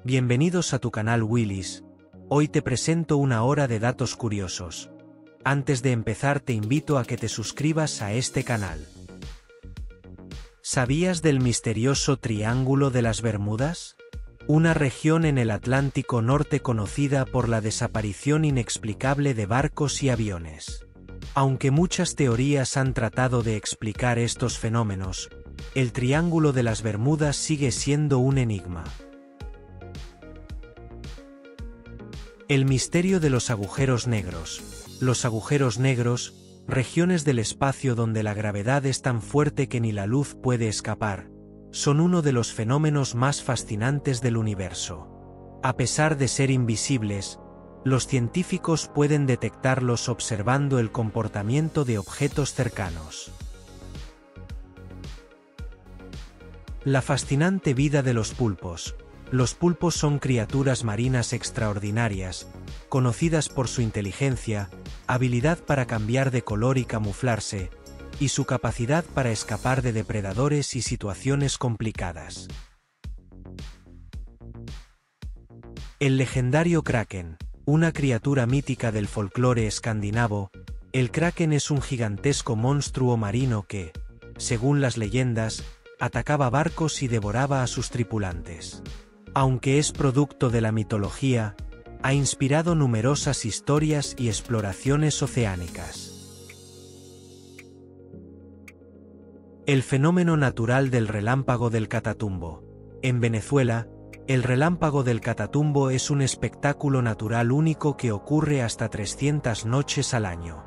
Bienvenidos a tu canal Willis. Hoy te presento una hora de datos curiosos. Antes de empezar te invito a que te suscribas a este canal. ¿Sabías del misterioso Triángulo de las Bermudas? Una región en el Atlántico Norte conocida por la desaparición inexplicable de barcos y aviones. Aunque muchas teorías han tratado de explicar estos fenómenos, el Triángulo de las Bermudas sigue siendo un enigma. El misterio de los agujeros negros. Los agujeros negros, regiones del espacio donde la gravedad es tan fuerte que ni la luz puede escapar, son uno de los fenómenos más fascinantes del universo. A pesar de ser invisibles, los científicos pueden detectarlos observando el comportamiento de objetos cercanos. La fascinante vida de los pulpos. Los pulpos son criaturas marinas extraordinarias, conocidas por su inteligencia, habilidad para cambiar de color y camuflarse, y su capacidad para escapar de depredadores y situaciones complicadas. El legendario Kraken, una criatura mítica del folclore escandinavo. El Kraken es un gigantesco monstruo marino que, según las leyendas, atacaba barcos y devoraba a sus tripulantes. Aunque es producto de la mitología, ha inspirado numerosas historias y exploraciones oceánicas. El fenómeno natural del relámpago del Catatumbo. En Venezuela, el relámpago del Catatumbo es un espectáculo natural único que ocurre hasta 300 noches al año.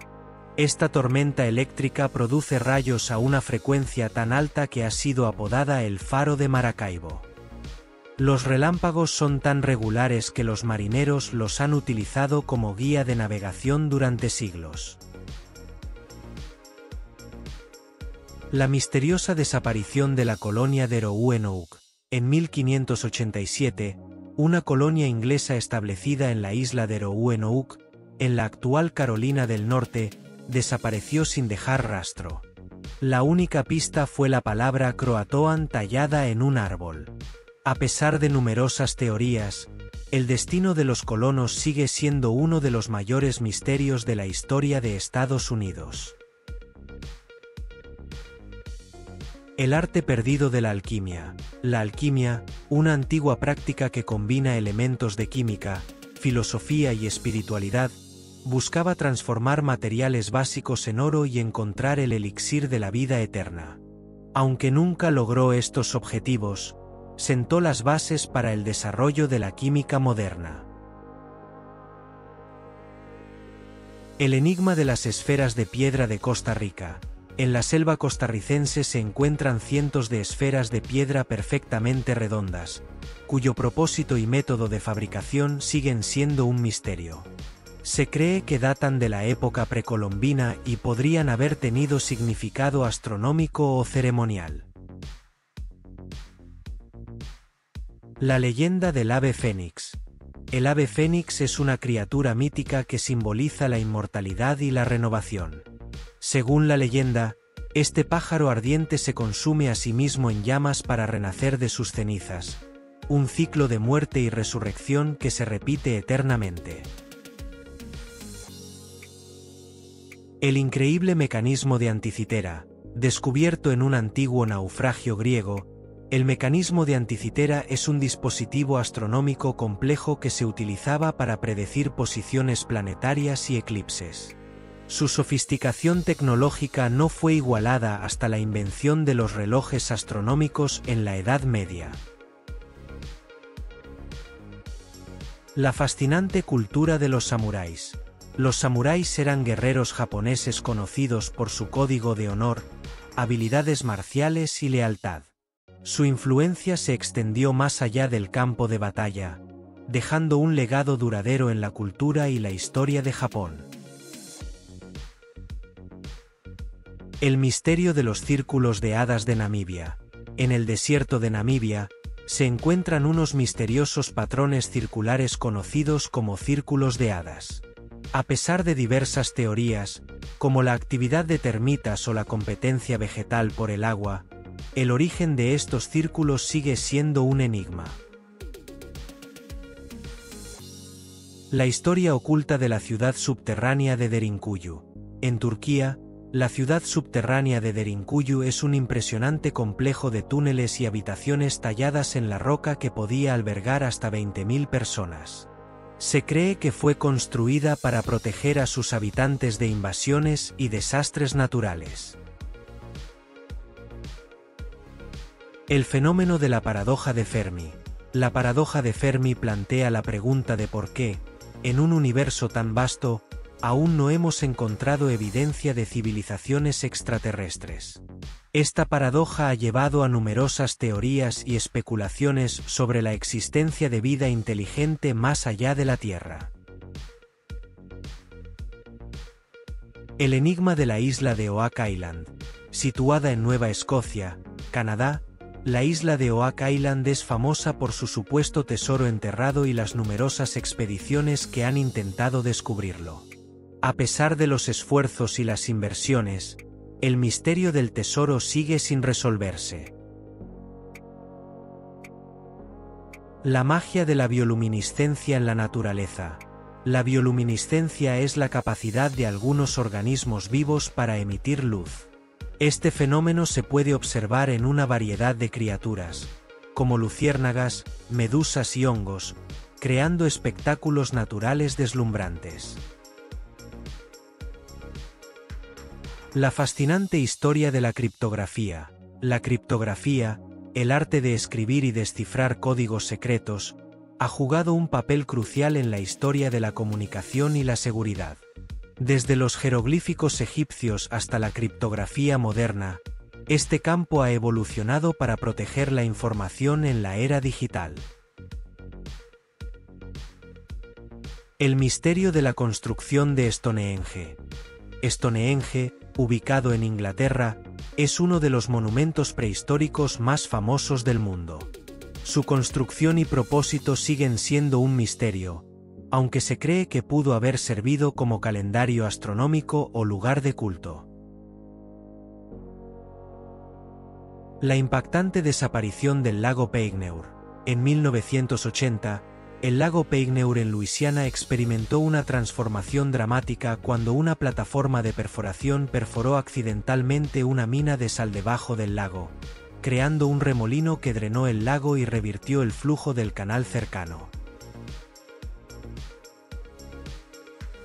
Esta tormenta eléctrica produce rayos a una frecuencia tan alta que ha sido apodada el Faro de Maracaibo. Los relámpagos son tan regulares que los marineros los han utilizado como guía de navegación durante siglos. La misteriosa desaparición de la colonia de Roanoke. En 1587, una colonia inglesa establecida en la isla de Roanoke, en la actual Carolina del Norte, desapareció sin dejar rastro. La única pista fue la palabra Croatoan tallada en un árbol. A pesar de numerosas teorías, el destino de los colonos sigue siendo uno de los mayores misterios de la historia de Estados Unidos. El arte perdido de la alquimia. La alquimia, una antigua práctica que combina elementos de química, filosofía y espiritualidad, buscaba transformar materiales básicos en oro y encontrar el elixir de la vida eterna. Aunque nunca logró estos objetivos, sentó las bases para el desarrollo de la química moderna. El enigma de las esferas de piedra de Costa Rica. En la selva costarricense se encuentran cientos de esferas de piedra perfectamente redondas, cuyo propósito y método de fabricación siguen siendo un misterio. Se cree que datan de la época precolombina y podrían haber tenido significado astronómico o ceremonial. La leyenda del ave fénix. El ave fénix es una criatura mítica que simboliza la inmortalidad y la renovación. Según la leyenda, este pájaro ardiente se consume a sí mismo en llamas para renacer de sus cenizas, un ciclo de muerte y resurrección que se repite eternamente. El increíble mecanismo de Anticitera. Descubierto en un antiguo naufragio griego, el mecanismo de Anticitera es un dispositivo astronómico complejo que se utilizaba para predecir posiciones planetarias y eclipses. Su sofisticación tecnológica no fue igualada hasta la invención de los relojes astronómicos en la Edad Media. La fascinante cultura de los samuráis. Los samuráis eran guerreros japoneses conocidos por su código de honor, habilidades marciales y lealtad. Su influencia se extendió más allá del campo de batalla, dejando un legado duradero en la cultura y la historia de Japón. El misterio de los círculos de hadas de Namibia. En el desierto de Namibia, se encuentran unos misteriosos patrones circulares conocidos como círculos de hadas. A pesar de diversas teorías, como la actividad de termitas o la competencia vegetal por el agua, el origen de estos círculos sigue siendo un enigma. La historia oculta de la ciudad subterránea de Derinkuyu. En Turquía, la ciudad subterránea de Derinkuyu es un impresionante complejo de túneles y habitaciones talladas en la roca que podía albergar hasta 20.000 personas. Se cree que fue construida para proteger a sus habitantes de invasiones y desastres naturales. El fenómeno de la paradoja de Fermi. La paradoja de Fermi plantea la pregunta de por qué, en un universo tan vasto, aún no hemos encontrado evidencia de civilizaciones extraterrestres. Esta paradoja ha llevado a numerosas teorías y especulaciones sobre la existencia de vida inteligente más allá de la Tierra. El enigma de la isla de Oak Island. Situada en Nueva Escocia, Canadá, la isla de Oak Island es famosa por su supuesto tesoro enterrado y las numerosas expediciones que han intentado descubrirlo. A pesar de los esfuerzos y las inversiones, el misterio del tesoro sigue sin resolverse. La magia de la bioluminiscencia en la naturaleza. La bioluminiscencia es la capacidad de algunos organismos vivos para emitir luz. Este fenómeno se puede observar en una variedad de criaturas, como luciérnagas, medusas y hongos, creando espectáculos naturales deslumbrantes. La fascinante historia de la criptografía. La criptografía, el arte de escribir y descifrar códigos secretos, ha jugado un papel crucial en la historia de la comunicación y la seguridad. Desde los jeroglíficos egipcios hasta la criptografía moderna, este campo ha evolucionado para proteger la información en la era digital. El misterio de la construcción de Stonehenge. Stonehenge, ubicado en Inglaterra, es uno de los monumentos prehistóricos más famosos del mundo. Su construcción y propósito siguen siendo un misterio, aunque se cree que pudo haber servido como calendario astronómico o lugar de culto. La impactante desaparición del lago Peigneur. En 1980, el lago Peigneur en Luisiana experimentó una transformación dramática cuando una plataforma de perforación perforó accidentalmente una mina de sal debajo del lago, creando un remolino que drenó el lago y revirtió el flujo del canal cercano.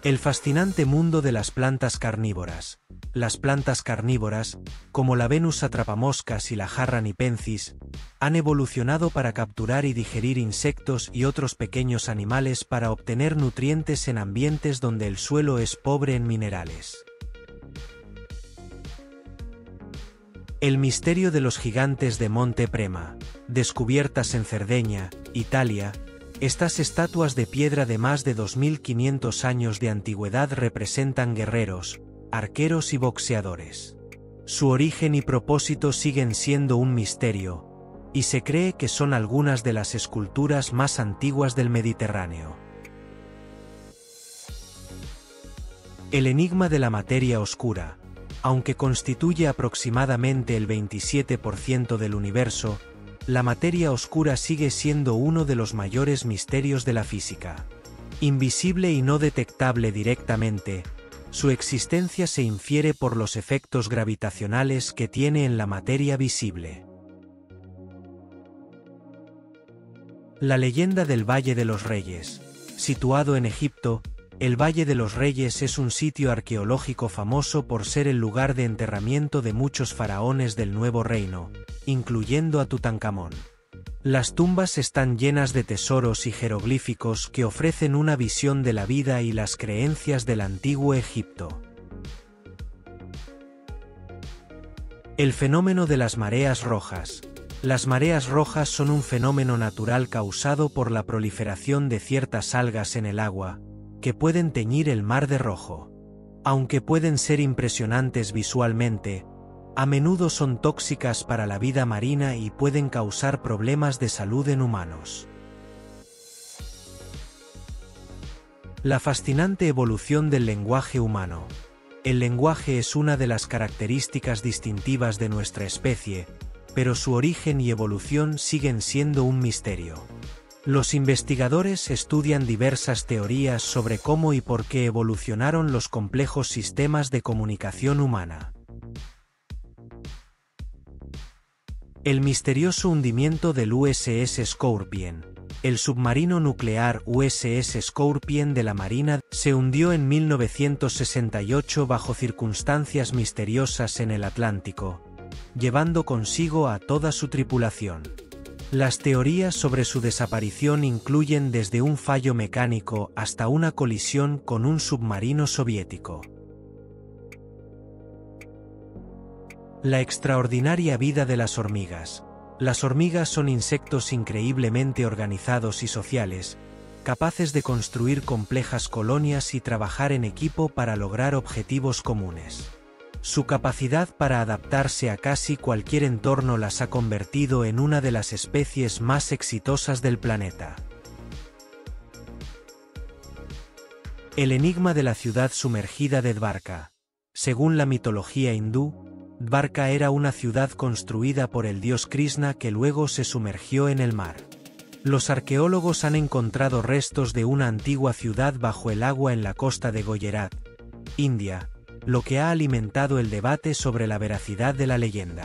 El fascinante mundo de las plantas carnívoras. Las plantas carnívoras, como la Venus atrapamoscas y la jarra nipensis, han evolucionado para capturar y digerir insectos y otros pequeños animales para obtener nutrientes en ambientes donde el suelo es pobre en minerales. El misterio de los gigantes de Monte Prema. Descubiertas en Cerdeña, Italia, estas estatuas de piedra de más de 2500 años de antigüedad representan guerreros, arqueros y boxeadores. Su origen y propósito siguen siendo un misterio, y se cree que son algunas de las esculturas más antiguas del Mediterráneo. El enigma de la materia oscura. Aunque constituye aproximadamente el 27% del universo, la materia oscura sigue siendo uno de los mayores misterios de la física. Invisible y no detectable directamente, su existencia se infiere por los efectos gravitacionales que tiene en la materia visible. La leyenda del Valle de los Reyes. Situado en Egipto, el Valle de los Reyes es un sitio arqueológico famoso por ser el lugar de enterramiento de muchos faraones del Nuevo Reino, incluyendo a Tutankamón. Las tumbas están llenas de tesoros y jeroglíficos que ofrecen una visión de la vida y las creencias del antiguo Egipto. El fenómeno de las mareas rojas. Las mareas rojas son un fenómeno natural causado por la proliferación de ciertas algas en el agua, que pueden teñir el mar de rojo. Aunque pueden ser impresionantes visualmente, a menudo son tóxicas para la vida marina y pueden causar problemas de salud en humanos. La fascinante evolución del lenguaje humano. El lenguaje es una de las características distintivas de nuestra especie, pero su origen y evolución siguen siendo un misterio. Los investigadores estudian diversas teorías sobre cómo y por qué evolucionaron los complejos sistemas de comunicación humana. El misterioso hundimiento del USS Scorpion. El submarino nuclear USS Scorpion de la Marina se hundió en 1968 bajo circunstancias misteriosas en el Atlántico, llevando consigo a toda su tripulación. Las teorías sobre su desaparición incluyen desde un fallo mecánico hasta una colisión con un submarino soviético. La extraordinaria vida de las hormigas. Las hormigas son insectos increíblemente organizados y sociales, capaces de construir complejas colonias y trabajar en equipo para lograr objetivos comunes. Su capacidad para adaptarse a casi cualquier entorno las ha convertido en una de las especies más exitosas del planeta. El enigma de la ciudad sumergida de Dvarka. Según la mitología hindú, Dvarka era una ciudad construida por el dios Krishna que luego se sumergió en el mar. Los arqueólogos han encontrado restos de una antigua ciudad bajo el agua en la costa de Gujarat, India, lo que ha alimentado el debate sobre la veracidad de la leyenda.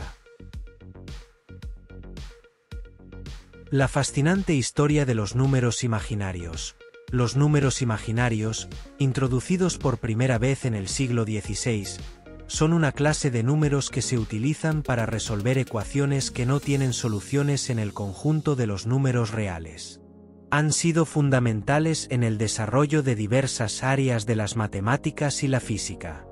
La fascinante historia de los números imaginarios. Los números imaginarios, introducidos por primera vez en el siglo XVI, son una clase de números que se utilizan para resolver ecuaciones que no tienen soluciones en el conjunto de los números reales. Han sido fundamentales en el desarrollo de diversas áreas de las matemáticas y la física.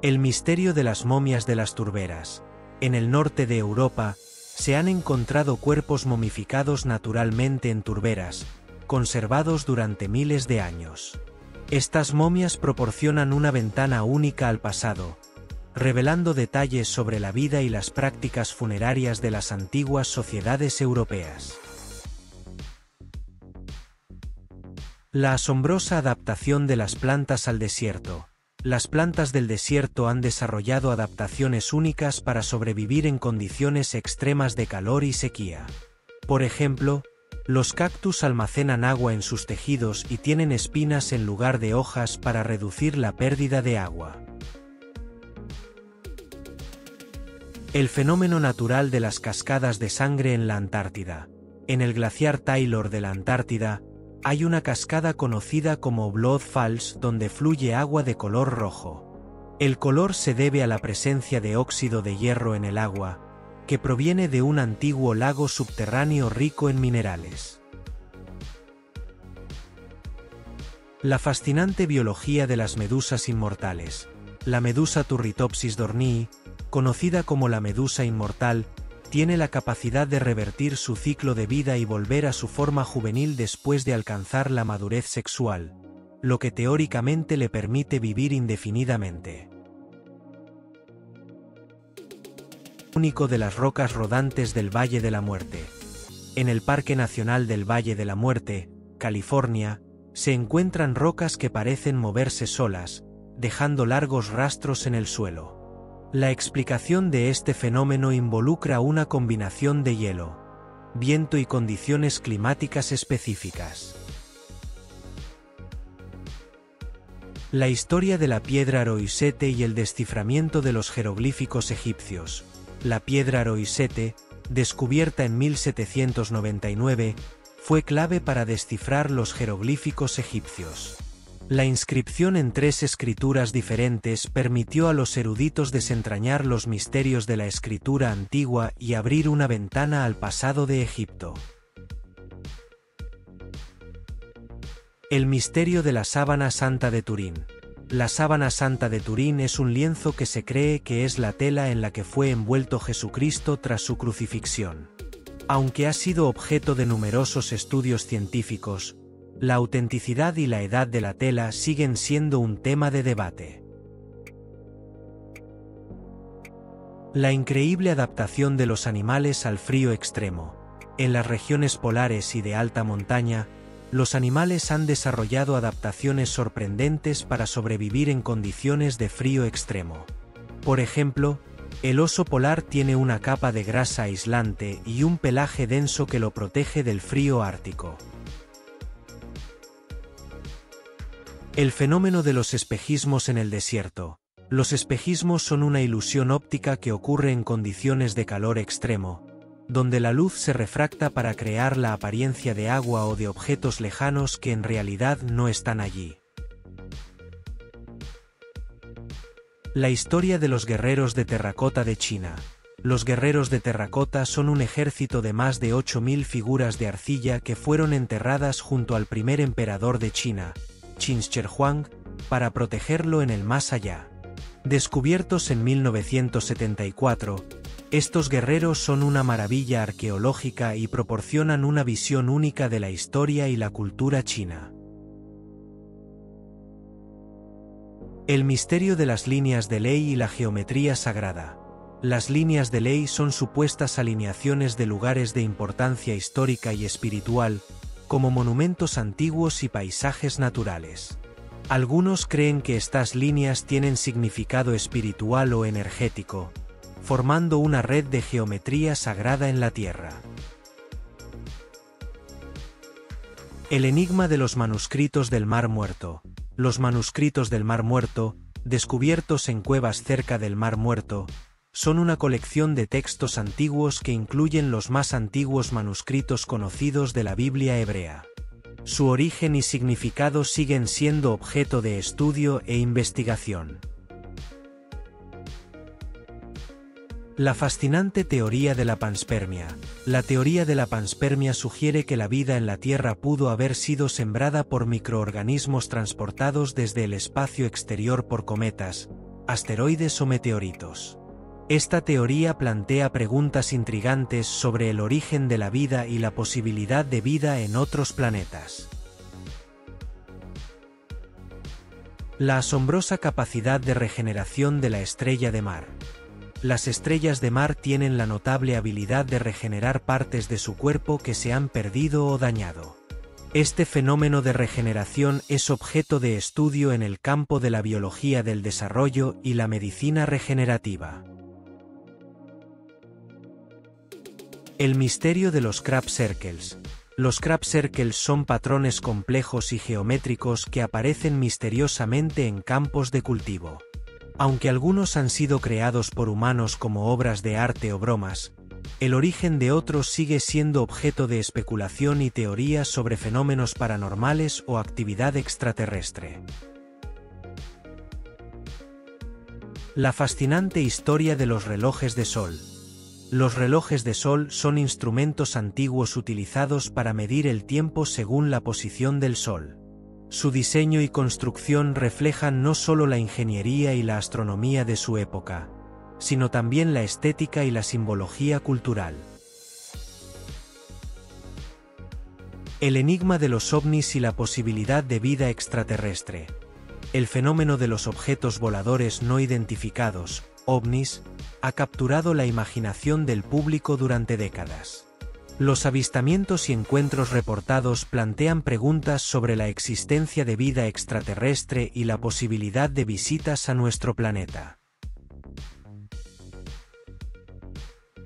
El misterio de las momias de las turberas. En el norte de Europa, se han encontrado cuerpos momificados naturalmente en turberas, conservados durante miles de años. Estas momias proporcionan una ventana única al pasado, revelando detalles sobre la vida y las prácticas funerarias de las antiguas sociedades europeas. La asombrosa adaptación de las plantas al desierto. Las plantas del desierto han desarrollado adaptaciones únicas para sobrevivir en condiciones extremas de calor y sequía. Por ejemplo, los cactus almacenan agua en sus tejidos y tienen espinas en lugar de hojas para reducir la pérdida de agua. El fenómeno natural de las cascadas de sangre en la Antártida. En el glaciar Taylor de la Antártida, hay una cascada conocida como Blood Falls donde fluye agua de color rojo. El color se debe a la presencia de óxido de hierro en el agua, que proviene de un antiguo lago subterráneo rico en minerales. La fascinante biología de las medusas inmortales. La medusa Turritopsis dornii, conocida como la medusa inmortal, tiene la capacidad de revertir su ciclo de vida y volver a su forma juvenil después de alcanzar la madurez sexual, lo que teóricamente le permite vivir indefinidamente. Único de las rocas rodantes del Valle de la Muerte. En el Parque Nacional del Valle de la Muerte, California, se encuentran rocas que parecen moverse solas, dejando largos rastros en el suelo. La explicación de este fenómeno involucra una combinación de hielo, viento y condiciones climáticas específicas. La historia de la piedra Aroisete y el desciframiento de los jeroglíficos egipcios. La piedra Aroisete, descubierta en 1799, fue clave para descifrar los jeroglíficos egipcios. La inscripción en 3 escrituras diferentes permitió a los eruditos desentrañar los misterios de la escritura antigua y abrir una ventana al pasado de Egipto. El misterio de la sábana santa de Turín. La sábana santa de Turín es un lienzo que se cree que es la tela en la que fue envuelto Jesucristo tras su crucifixión. Aunque ha sido objeto de numerosos estudios científicos, la autenticidad y la edad de la tela siguen siendo un tema de debate. La increíble adaptación de los animales al frío extremo. En las regiones polares y de alta montaña, los animales han desarrollado adaptaciones sorprendentes para sobrevivir en condiciones de frío extremo. Por ejemplo, El oso polar tiene una capa de grasa aislante y un pelaje denso que lo protege del frío ártico. El fenómeno de los espejismos en el desierto. Los espejismos son una ilusión óptica que ocurre en condiciones de calor extremo, donde la luz se refracta para crear la apariencia de agua o de objetos lejanos que en realidad no están allí. La historia de los guerreros de terracota de China. Los guerreros de terracota son un ejército de más de 8.000 figuras de arcilla que fueron enterradas junto al primer emperador de China, Qin Shi Huang, para protegerlo en el más allá. Descubiertos en 1974, estos guerreros son una maravilla arqueológica y proporcionan una visión única de la historia y la cultura china. El misterio de las líneas de ley y la geometría sagrada. Las líneas de ley son supuestas alineaciones de lugares de importancia histórica y espiritual, como monumentos antiguos y paisajes naturales. Algunos creen que estas líneas tienen significado espiritual o energético, formando una red de geometría sagrada en la Tierra. El enigma de los manuscritos del Mar Muerto. Los manuscritos del Mar Muerto, descubiertos en cuevas cerca del Mar Muerto, son una colección de textos antiguos que incluyen los más antiguos manuscritos conocidos de la Biblia hebrea. Su origen y significado siguen siendo objeto de estudio e investigación. La fascinante teoría de la panspermia. La teoría de la panspermia sugiere que la vida en la Tierra pudo haber sido sembrada por microorganismos transportados desde el espacio exterior por cometas, asteroides o meteoritos. Esta teoría plantea preguntas intrigantes sobre el origen de la vida y la posibilidad de vida en otros planetas. La asombrosa capacidad de regeneración de la estrella de mar. Las estrellas de mar tienen la notable habilidad de regenerar partes de su cuerpo que se han perdido o dañado. Este fenómeno de regeneración es objeto de estudio en el campo de la biología del desarrollo y la medicina regenerativa. El misterio de los crop circles. Los crop circles son patrones complejos y geométricos que aparecen misteriosamente en campos de cultivo. Aunque algunos han sido creados por humanos como obras de arte o bromas, el origen de otros sigue siendo objeto de especulación y teorías sobre fenómenos paranormales o actividad extraterrestre. La fascinante historia de los relojes de sol. Los relojes de sol son instrumentos antiguos utilizados para medir el tiempo según la posición del sol. Su diseño y construcción reflejan no solo la ingeniería y la astronomía de su época, sino también la estética y la simbología cultural. El enigma de los ovnis y la posibilidad de vida extraterrestre. El fenómeno de los objetos voladores no identificados, ovnis, ha capturado la imaginación del público durante décadas. Los avistamientos y encuentros reportados plantean preguntas sobre la existencia de vida extraterrestre y la posibilidad de visitas a nuestro planeta.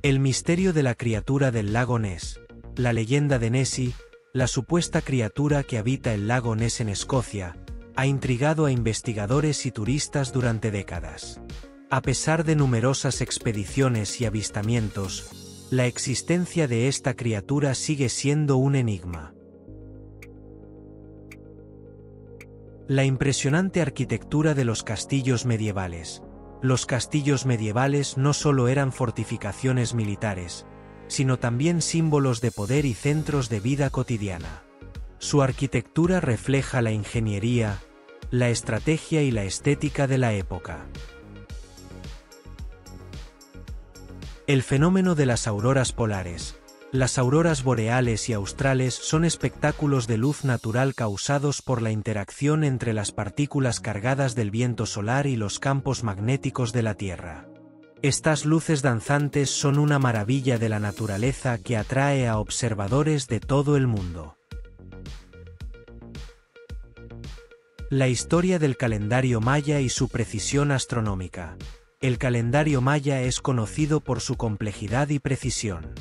El misterio de la criatura del lago Ness. La leyenda de Nessie, la supuesta criatura que habita el lago Ness en Escocia, ha intrigado a investigadores y turistas durante décadas. A pesar de numerosas expediciones y avistamientos, la existencia de esta criatura sigue siendo un enigma. La impresionante arquitectura de los castillos medievales. Los castillos medievales no solo eran fortificaciones militares, sino también símbolos de poder y centros de vida cotidiana. Su arquitectura refleja la ingeniería, la estrategia y la estética de la época. El fenómeno de las auroras polares. Las auroras boreales y australes son espectáculos de luz natural causados por la interacción entre las partículas cargadas del viento solar y los campos magnéticos de la Tierra. Estas luces danzantes son una maravilla de la naturaleza que atrae a observadores de todo el mundo. La historia del calendario maya y su precisión astronómica. El calendario maya es conocido por su complejidad y precisión.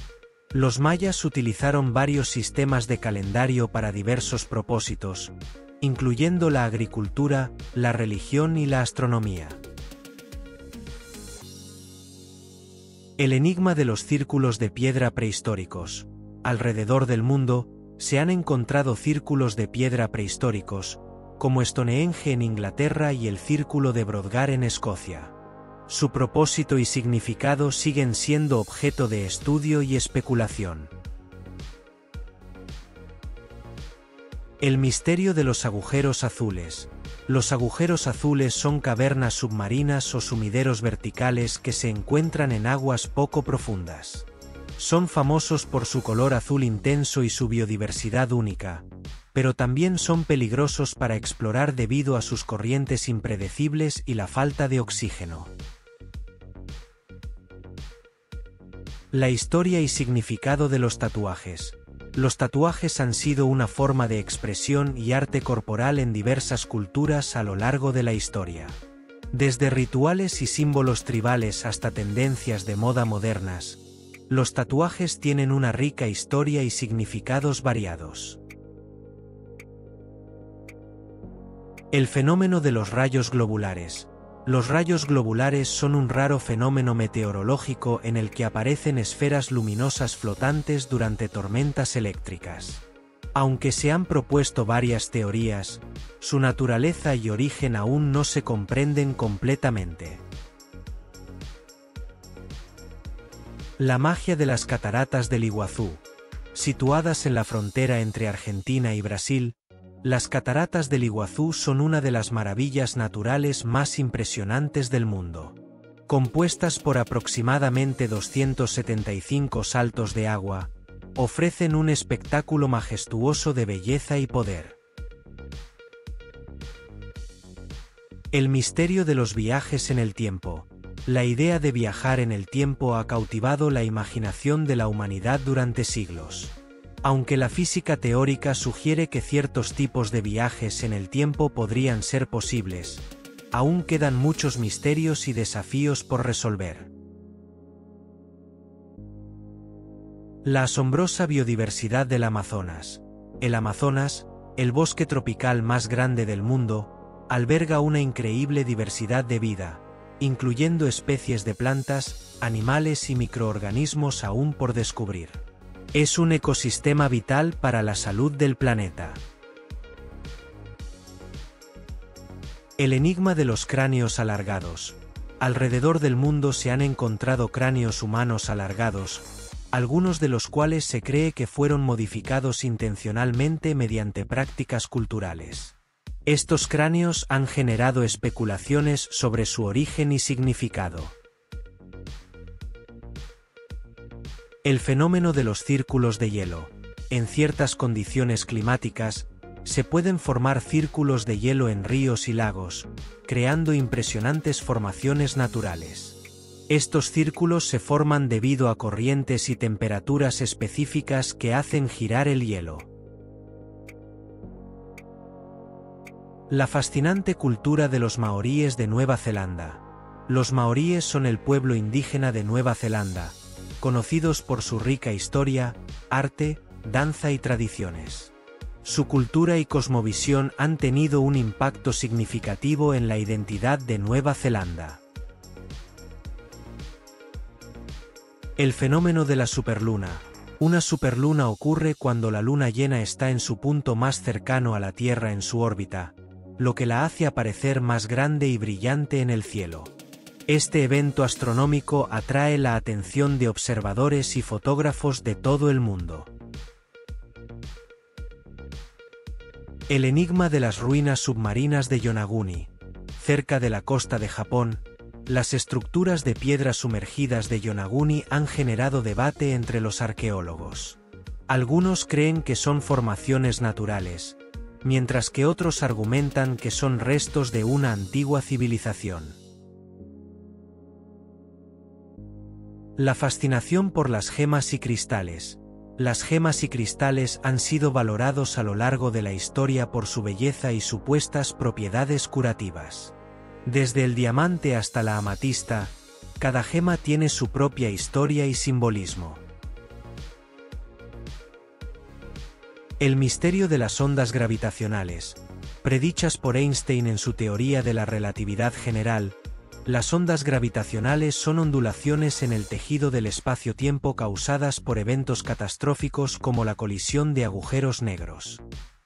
Los mayas utilizaron varios sistemas de calendario para diversos propósitos, incluyendo la agricultura, la religión y la astronomía. El enigma de los círculos de piedra prehistóricos. Alrededor del mundo, se han encontrado círculos de piedra prehistóricos, como Stonehenge en Inglaterra y el Círculo de Brodgar en Escocia. Su propósito y significado siguen siendo objeto de estudio y especulación. El misterio de los agujeros azules. Los agujeros azules son cavernas submarinas o sumideros verticales que se encuentran en aguas poco profundas. Son famosos por su color azul intenso y su biodiversidad única, pero también son peligrosos para explorar debido a sus corrientes impredecibles y la falta de oxígeno. La historia y significado de los tatuajes. Los tatuajes han sido una forma de expresión y arte corporal en diversas culturas a lo largo de la historia. Desde rituales y símbolos tribales hasta tendencias de moda modernas, los tatuajes tienen una rica historia y significados variados. El fenómeno de los rayos globulares. Los rayos globulares son un raro fenómeno meteorológico en el que aparecen esferas luminosas flotantes durante tormentas eléctricas. Aunque se han propuesto varias teorías, su naturaleza y origen aún no se comprenden completamente. La magia de las cataratas del Iguazú. Situadas en la frontera entre Argentina y Brasil, las cataratas del Iguazú son una de las maravillas naturales más impresionantes del mundo. Compuestas por aproximadamente 275 saltos de agua, ofrecen un espectáculo majestuoso de belleza y poder. El misterio de los viajes en el tiempo. La idea de viajar en el tiempo ha cautivado la imaginación de la humanidad durante siglos. Aunque la física teórica sugiere que ciertos tipos de viajes en el tiempo podrían ser posibles, aún quedan muchos misterios y desafíos por resolver. La asombrosa biodiversidad del Amazonas. El Amazonas, el bosque tropical más grande del mundo, alberga una increíble diversidad de vida, incluyendo especies de plantas, animales y microorganismos aún por descubrir. Es un ecosistema vital para la salud del planeta. El enigma de los cráneos alargados. Alrededor del mundo se han encontrado cráneos humanos alargados, algunos de los cuales se cree que fueron modificados intencionalmente mediante prácticas culturales. Estos cráneos han generado especulaciones sobre su origen y significado. El fenómeno de los círculos de hielo. En ciertas condiciones climáticas, se pueden formar círculos de hielo en ríos y lagos, creando impresionantes formaciones naturales. Estos círculos se forman debido a corrientes y temperaturas específicas que hacen girar el hielo. La fascinante cultura de los maoríes de Nueva Zelanda. Los maoríes son el pueblo indígena de Nueva Zelanda, conocidos por su rica historia, arte, danza y tradiciones. Su cultura y cosmovisión han tenido un impacto significativo en la identidad de Nueva Zelanda. El fenómeno de la superluna. Una superluna ocurre cuando la luna llena está en su punto más cercano a la Tierra en su órbita, lo que la hace aparecer más grande y brillante en el cielo. Este evento astronómico atrae la atención de observadores y fotógrafos de todo el mundo. El enigma de las ruinas submarinas de Yonaguni. Cerca de la costa de Japón, las estructuras de piedra sumergidas de Yonaguni han generado debate entre los arqueólogos. Algunos creen que son formaciones naturales, mientras que otros argumentan que son restos de una antigua civilización. La fascinación por las gemas y cristales. Las gemas y cristales han sido valorados a lo largo de la historia por su belleza y supuestas propiedades curativas. Desde el diamante hasta la amatista, cada gema tiene su propia historia y simbolismo. El misterio de las ondas gravitacionales. Predichas por Einstein en su teoría de la relatividad general, las ondas gravitacionales son ondulaciones en el tejido del espacio-tiempo causadas por eventos catastróficos como la colisión de agujeros negros.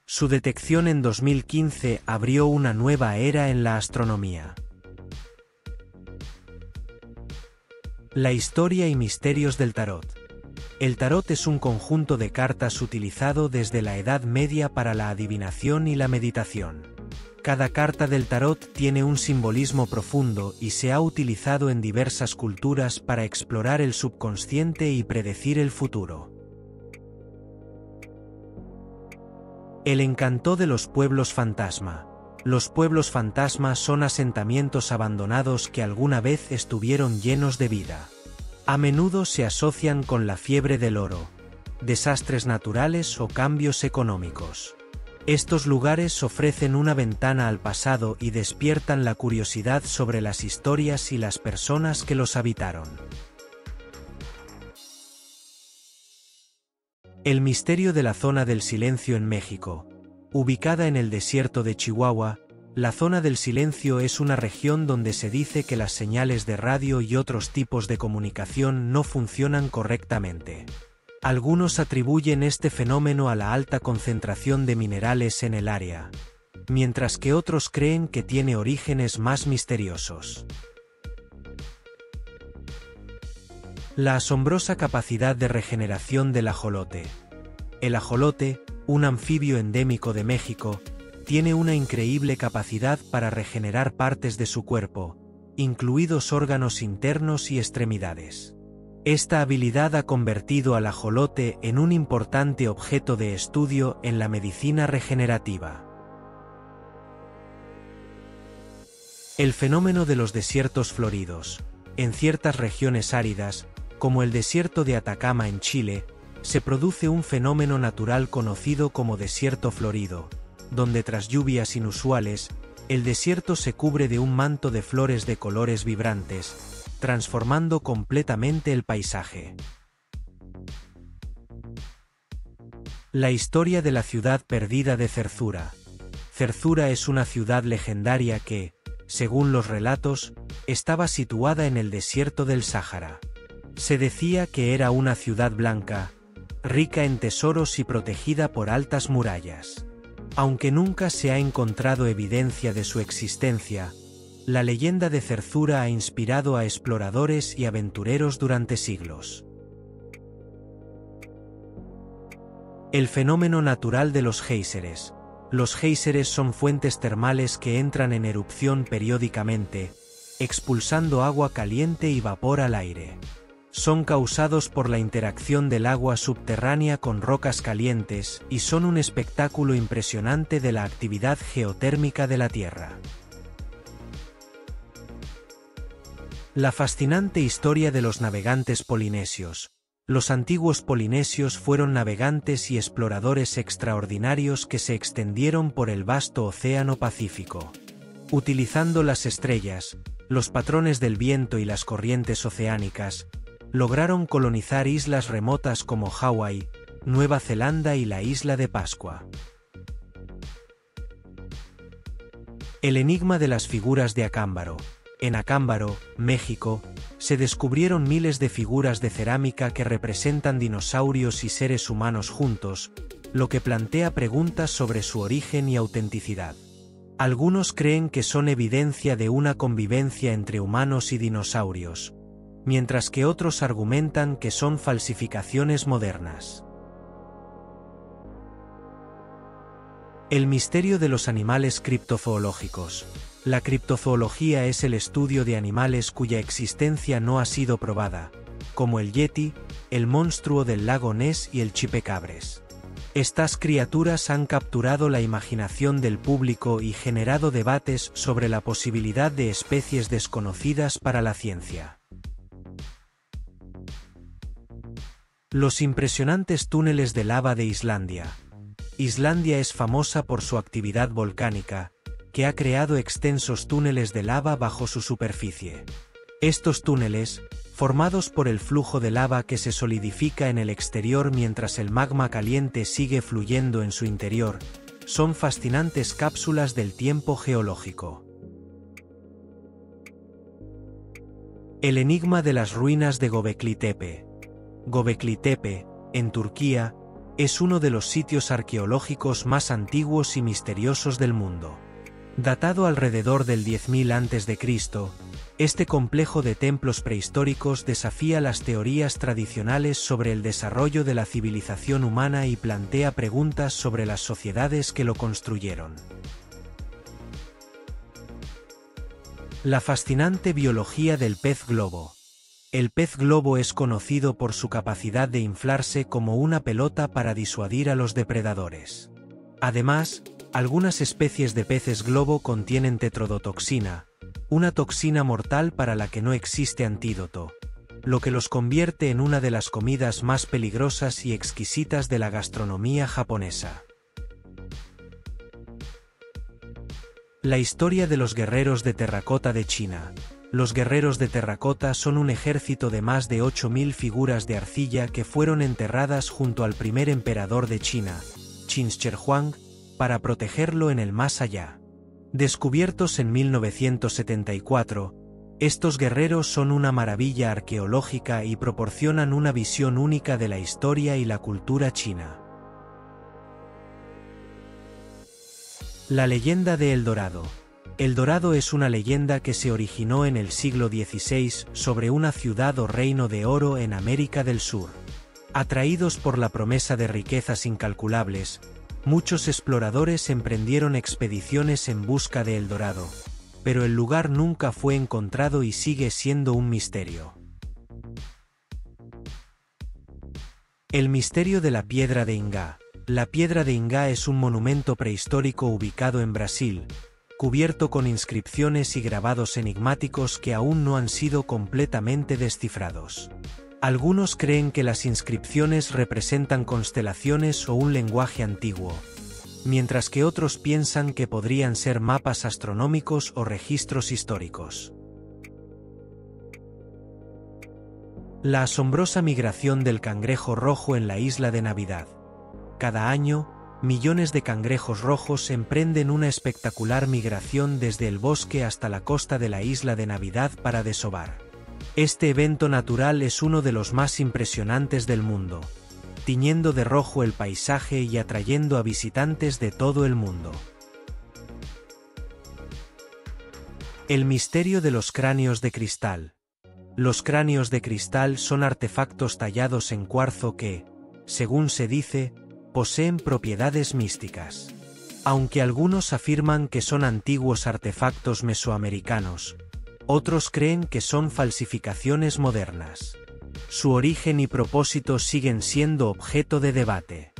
Su detección en 2015 abrió una nueva era en la astronomía. La historia y misterios del tarot. El tarot es un conjunto de cartas utilizado desde la Edad Media para la adivinación y la meditación. Cada carta del tarot tiene un simbolismo profundo y se ha utilizado en diversas culturas para explorar el subconsciente y predecir el futuro. El encanto de los pueblos fantasma. Los pueblos fantasma son asentamientos abandonados que alguna vez estuvieron llenos de vida. A menudo se asocian con la fiebre del oro, desastres naturales o cambios económicos. Estos lugares ofrecen una ventana al pasado y despiertan la curiosidad sobre las historias y las personas que los habitaron. El misterio de la zona del silencio en México. Ubicada en el desierto de Chihuahua, la zona del silencio es una región donde se dice que las señales de radio y otros tipos de comunicación no funcionan correctamente. Algunos atribuyen este fenómeno a la alta concentración de minerales en el área, mientras que otros creen que tiene orígenes más misteriosos. La asombrosa capacidad de regeneración del ajolote. El ajolote, un anfibio endémico de México, tiene una increíble capacidad para regenerar partes de su cuerpo, incluidos órganos internos y extremidades. Esta habilidad ha convertido al ajolote en un importante objeto de estudio en la medicina regenerativa. El fenómeno de los desiertos floridos. En ciertas regiones áridas, como el desierto de Atacama en Chile, se produce un fenómeno natural conocido como desierto florido, donde tras lluvias inusuales, el desierto se cubre de un manto de flores de colores vibrantes, transformando completamente el paisaje. La historia de la ciudad perdida de Zerzura. Zerzura es una ciudad legendaria que, según los relatos, estaba situada en el desierto del Sáhara. Se decía que era una ciudad blanca, rica en tesoros y protegida por altas murallas. Aunque nunca se ha encontrado evidencia de su existencia, la leyenda de Zerzura ha inspirado a exploradores y aventureros durante siglos. El fenómeno natural de los géiseres. Los géiseres son fuentes termales que entran en erupción periódicamente, expulsando agua caliente y vapor al aire. Son causados por la interacción del agua subterránea con rocas calientes y son un espectáculo impresionante de la actividad geotérmica de la Tierra. La fascinante historia de los navegantes polinesios. Los antiguos polinesios fueron navegantes y exploradores extraordinarios que se extendieron por el vasto océano Pacífico. Utilizando las estrellas, los patrones del viento y las corrientes oceánicas, lograron colonizar islas remotas como Hawái, Nueva Zelanda y la isla de Pascua. El enigma de las figuras de Acámbaro. En Acámbaro, México, se descubrieron miles de figuras de cerámica que representan dinosaurios y seres humanos juntos, lo que plantea preguntas sobre su origen y autenticidad. Algunos creen que son evidencia de una convivencia entre humanos y dinosaurios, mientras que otros argumentan que son falsificaciones modernas. El misterio de los animales criptozoológicos. La criptozoología es el estudio de animales cuya existencia no ha sido probada, como el yeti, el monstruo del lago Ness y el chupacabras. Estas criaturas han capturado la imaginación del público y generado debates sobre la posibilidad de especies desconocidas para la ciencia. Los impresionantes túneles de lava de Islandia. Islandia es famosa por su actividad volcánica, que ha creado extensos túneles de lava bajo su superficie. Estos túneles, formados por el flujo de lava que se solidifica en el exterior mientras el magma caliente sigue fluyendo en su interior, son fascinantes cápsulas del tiempo geológico. El enigma de las ruinas de Göbekli Tepe. Göbekli Tepe, en Turquía, es uno de los sitios arqueológicos más antiguos y misteriosos del mundo. Datado alrededor del 10.000 a.C., este complejo de templos prehistóricos desafía las teorías tradicionales sobre el desarrollo de la civilización humana y plantea preguntas sobre las sociedades que lo construyeron. La fascinante biología del pez globo. El pez globo es conocido por su capacidad de inflarse como una pelota para disuadir a los depredadores. Además, algunas especies de peces globo contienen tetrodotoxina, una toxina mortal para la que no existe antídoto, lo que los convierte en una de las comidas más peligrosas y exquisitas de la gastronomía japonesa. La historia de los guerreros de terracota de China. Los guerreros de terracota son un ejército de más de 8.000 figuras de arcilla que fueron enterradas junto al primer emperador de China, Qin Shi Huang, para protegerlo en el más allá. Descubiertos en 1974, estos guerreros son una maravilla arqueológica y proporcionan una visión única de la historia y la cultura china. La leyenda de El Dorado. El Dorado es una leyenda que se originó en el siglo XVI sobre una ciudad o reino de oro en América del Sur. Atraídos por la promesa de riquezas incalculables, muchos exploradores emprendieron expediciones en busca de El Dorado, pero el lugar nunca fue encontrado y sigue siendo un misterio. El misterio de la Piedra de Ingá. La Piedra de Ingá es un monumento prehistórico ubicado en Brasil, cubierto con inscripciones y grabados enigmáticos que aún no han sido completamente descifrados. Algunos creen que las inscripciones representan constelaciones o un lenguaje antiguo, mientras que otros piensan que podrían ser mapas astronómicos o registros históricos. La asombrosa migración del cangrejo rojo en la isla de Navidad. Cada año, millones de cangrejos rojos emprenden una espectacular migración desde el bosque hasta la costa de la isla de Navidad para desovar. Este evento natural es uno de los más impresionantes del mundo, tiñendo de rojo el paisaje y atrayendo a visitantes de todo el mundo. El misterio de los cráneos de cristal. Los cráneos de cristal son artefactos tallados en cuarzo que, según se dice, poseen propiedades místicas. Aunque algunos afirman que son antiguos artefactos mesoamericanos, otros creen que son falsificaciones modernas. Su origen y propósito siguen siendo objeto de debate.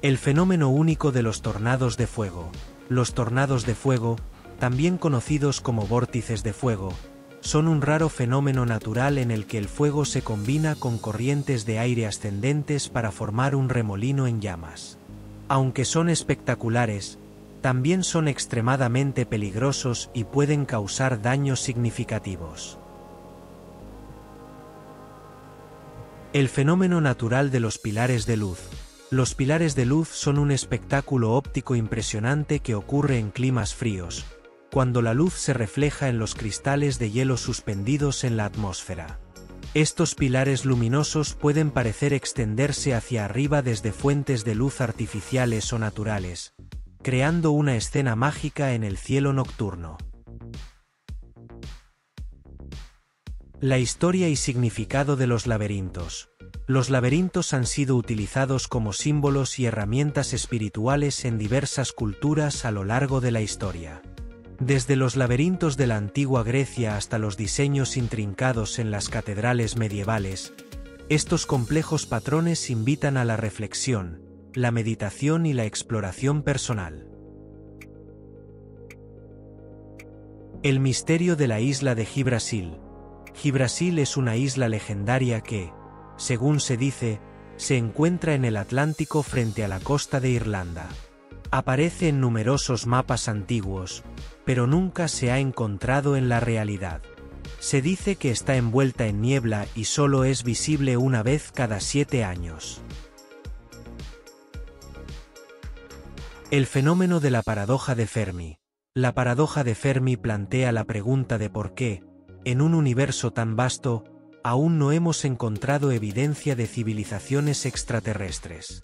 El fenómeno único de los tornados de fuego. Los tornados de fuego, también conocidos como vórtices de fuego, son un raro fenómeno natural en el que el fuego se combina con corrientes de aire ascendentes para formar un remolino en llamas. Aunque son espectaculares, también son extremadamente peligrosos y pueden causar daños significativos. El fenómeno natural de los pilares de luz. Los pilares de luz son un espectáculo óptico impresionante que ocurre en climas fríos, cuando la luz se refleja en los cristales de hielo suspendidos en la atmósfera. Estos pilares luminosos pueden parecer extenderse hacia arriba desde fuentes de luz artificiales o naturales, creando una escena mágica en el cielo nocturno. La historia y significado de los laberintos. Los laberintos han sido utilizados como símbolos y herramientas espirituales en diversas culturas a lo largo de la historia. Desde los laberintos de la antigua Grecia hasta los diseños intrincados en las catedrales medievales, estos complejos patrones invitan a la reflexión, la meditación y la exploración personal. El misterio de la isla de Yggdrasil. Yggdrasil es una isla legendaria que, según se dice, se encuentra en el Atlántico frente a la costa de Irlanda. Aparece en numerosos mapas antiguos, pero nunca se ha encontrado en la realidad. Se dice que está envuelta en niebla y solo es visible una vez cada 7 años. El fenómeno de la paradoja de Fermi. La paradoja de Fermi plantea la pregunta de por qué, en un universo tan vasto, aún no hemos encontrado evidencia de civilizaciones extraterrestres.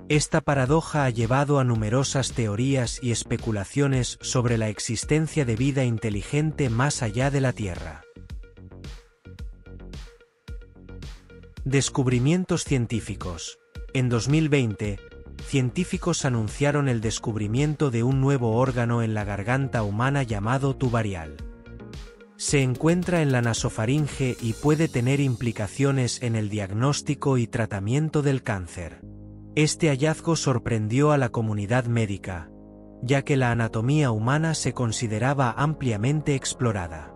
Esta paradoja ha llevado a numerosas teorías y especulaciones sobre la existencia de vida inteligente más allá de la Tierra. Descubrimientos científicos. En 2020, científicos anunciaron el descubrimiento de un nuevo órgano en la garganta humana llamado tubarial. Se encuentra en la nasofaringe y puede tener implicaciones en el diagnóstico y tratamiento del cáncer. Este hallazgo sorprendió a la comunidad médica, ya que la anatomía humana se consideraba ampliamente explorada.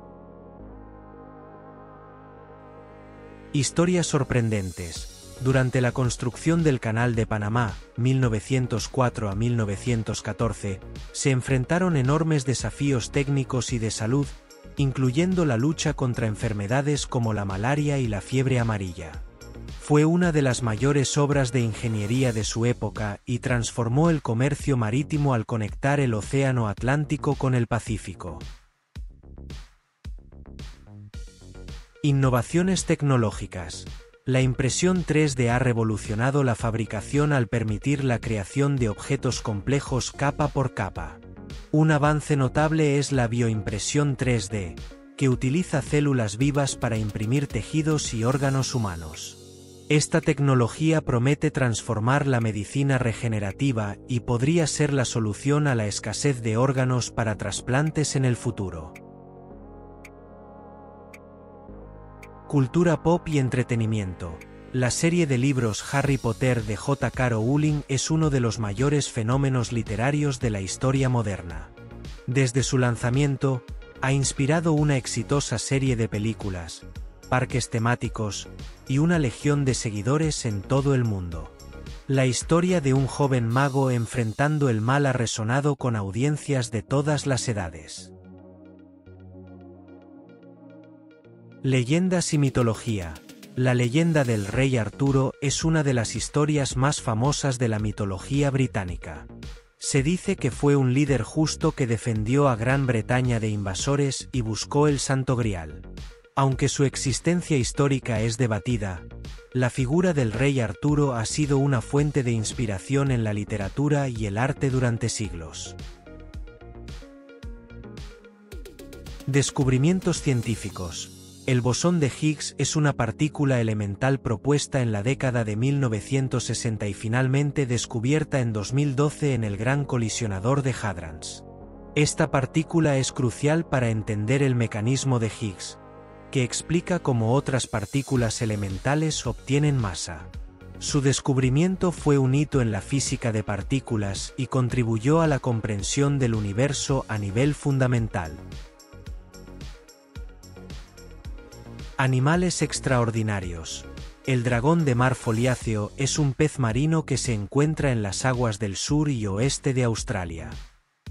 Historias sorprendentes. Durante la construcción del Canal de Panamá, 1904 a 1914, se enfrentaron enormes desafíos técnicos y de salud, incluyendo la lucha contra enfermedades como la malaria y la fiebre amarilla. Fue una de las mayores obras de ingeniería de su época y transformó el comercio marítimo al conectar el Océano Atlántico con el Pacífico. Innovaciones tecnológicas. La impresión 3D ha revolucionado la fabricación al permitir la creación de objetos complejos capa por capa. Un avance notable es la bioimpresión 3D, que utiliza células vivas para imprimir tejidos y órganos humanos. Esta tecnología promete transformar la medicina regenerativa y podría ser la solución a la escasez de órganos para trasplantes en el futuro. Cultura pop y entretenimiento. La serie de libros Harry Potter de J.K. Rowling es uno de los mayores fenómenos literarios de la historia moderna. Desde su lanzamiento, ha inspirado una exitosa serie de películas, parques temáticos, y una legión de seguidores en todo el mundo. La historia de un joven mago enfrentando el mal ha resonado con audiencias de todas las edades. Leyendas y mitología. La leyenda del rey Arturo es una de las historias más famosas de la mitología británica. Se dice que fue un líder justo que defendió a Gran Bretaña de invasores y buscó el Santo Grial. Aunque su existencia histórica es debatida, la figura del rey Arturo ha sido una fuente de inspiración en la literatura y el arte durante siglos. Descubrimientos científicos. El bosón de Higgs es una partícula elemental propuesta en la década de 1960 y finalmente descubierta en 2012 en el Gran Colisionador de Hadrons. Esta partícula es crucial para entender el mecanismo de Higgs, que explica cómo otras partículas elementales obtienen masa. Su descubrimiento fue un hito en la física de partículas y contribuyó a la comprensión del universo a nivel fundamental. Animales extraordinarios. El dragón de mar foliáceo es un pez marino que se encuentra en las aguas del sur y oeste de Australia.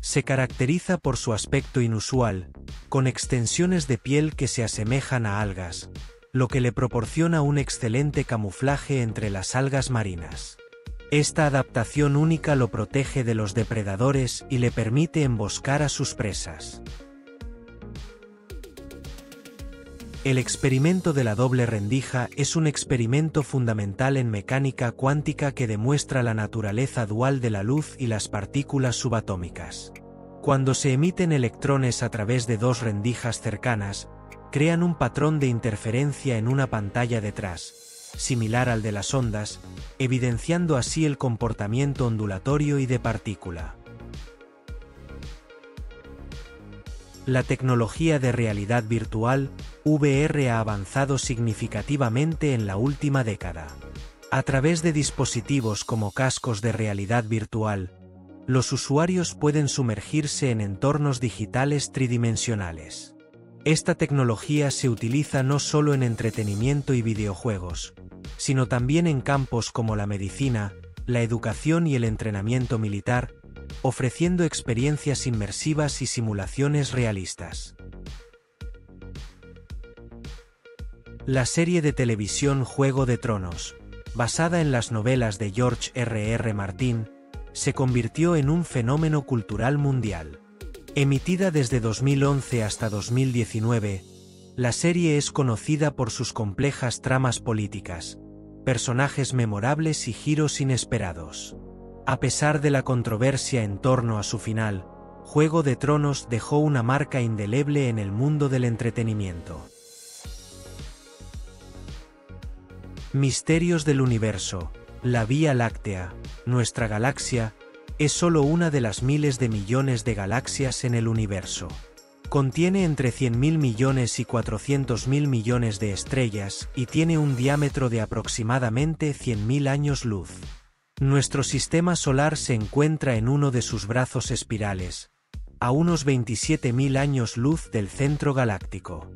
Se caracteriza por su aspecto inusual, con extensiones de piel que se asemejan a algas, lo que le proporciona un excelente camuflaje entre las algas marinas. Esta adaptación única lo protege de los depredadores y le permite emboscar a sus presas. El experimento de la doble rendija es un experimento fundamental en mecánica cuántica que demuestra la naturaleza dual de la luz y las partículas subatómicas. Cuando se emiten electrones a través de dos rendijas cercanas, crean un patrón de interferencia en una pantalla detrás, similar al de las ondas, evidenciando así el comportamiento ondulatorio y de partícula. La tecnología de realidad virtual, VR, ha avanzado significativamente en la última década. A través de dispositivos como cascos de realidad virtual, los usuarios pueden sumergirse en entornos digitales tridimensionales. Esta tecnología se utiliza no solo en entretenimiento y videojuegos, sino también en campos como la medicina, la educación y el entrenamiento militar, ofreciendo experiencias inmersivas y simulaciones realistas. La serie de televisión Juego de Tronos, basada en las novelas de George R.R. Martin, se convirtió en un fenómeno cultural mundial. Emitida desde 2011 hasta 2019, la serie es conocida por sus complejas tramas políticas, personajes memorables y giros inesperados. A pesar de la controversia en torno a su final, Juego de Tronos dejó una marca indeleble en el mundo del entretenimiento. Misterios del universo. La Vía Láctea, nuestra galaxia, es solo una de las miles de millones de galaxias en el universo. Contiene entre 100.000 millones y 400.000 millones de estrellas y tiene un diámetro de aproximadamente 100.000 años luz. Nuestro sistema solar se encuentra en uno de sus brazos espirales, a unos 27.000 años luz del centro galáctico.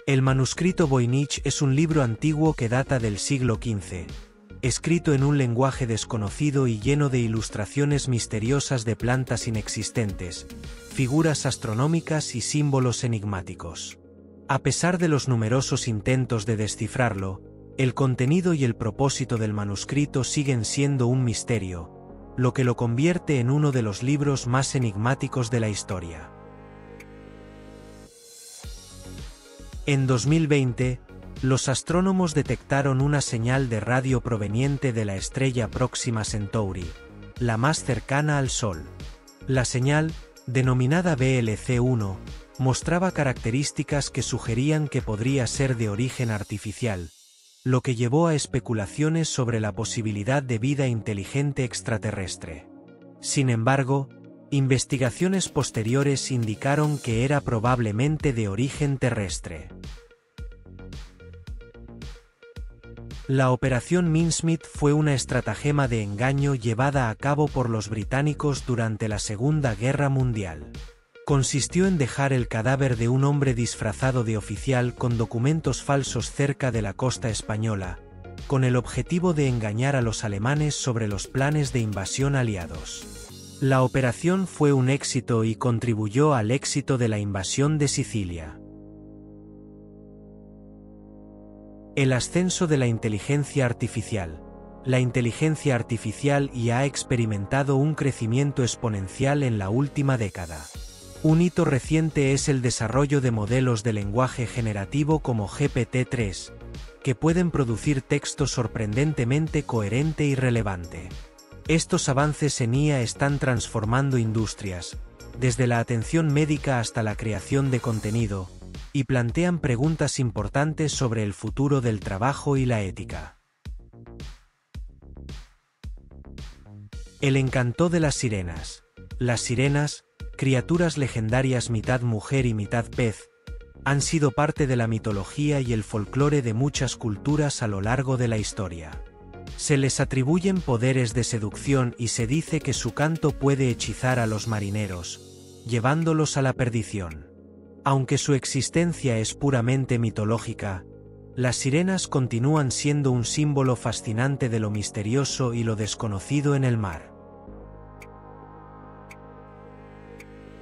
El manuscrito Voynich es un libro antiguo que data del siglo XV, escrito en un lenguaje desconocido y lleno de ilustraciones misteriosas de plantas inexistentes, figuras astronómicas y símbolos enigmáticos. A pesar de los numerosos intentos de descifrarlo, el contenido y el propósito del manuscrito siguen siendo un misterio, lo que lo convierte en uno de los libros más enigmáticos de la historia. En 2020, los astrónomos detectaron una señal de radio proveniente de la estrella Próxima Centauri, la más cercana al Sol. La señal, denominada BLC-1, mostraba características que sugerían que podría ser de origen artificial, lo que llevó a especulaciones sobre la posibilidad de vida inteligente extraterrestre. Sin embargo, investigaciones posteriores indicaron que era probablemente de origen terrestre. La Operación Mincemeat fue una estratagema de engaño llevada a cabo por los británicos durante la Segunda Guerra Mundial. Consistió en dejar el cadáver de un hombre disfrazado de oficial con documentos falsos cerca de la costa española, con el objetivo de engañar a los alemanes sobre los planes de invasión aliados. La operación fue un éxito y contribuyó al éxito de la invasión de Sicilia. El ascenso de la inteligencia artificial. La inteligencia artificial ha experimentado un crecimiento exponencial en la última década. Un hito reciente es el desarrollo de modelos de lenguaje generativo como GPT-3, que pueden producir texto sorprendentemente coherente y relevante. Estos avances en IA están transformando industrias, desde la atención médica hasta la creación de contenido, y plantean preguntas importantes sobre el futuro del trabajo y la ética. El encanto de las sirenas. Las sirenas, criaturas legendarias mitad mujer y mitad pez, han sido parte de la mitología y el folclore de muchas culturas a lo largo de la historia. Se les atribuyen poderes de seducción y se dice que su canto puede hechizar a los marineros, llevándolos a la perdición. Aunque su existencia es puramente mitológica, las sirenas continúan siendo un símbolo fascinante de lo misterioso y lo desconocido en el mar.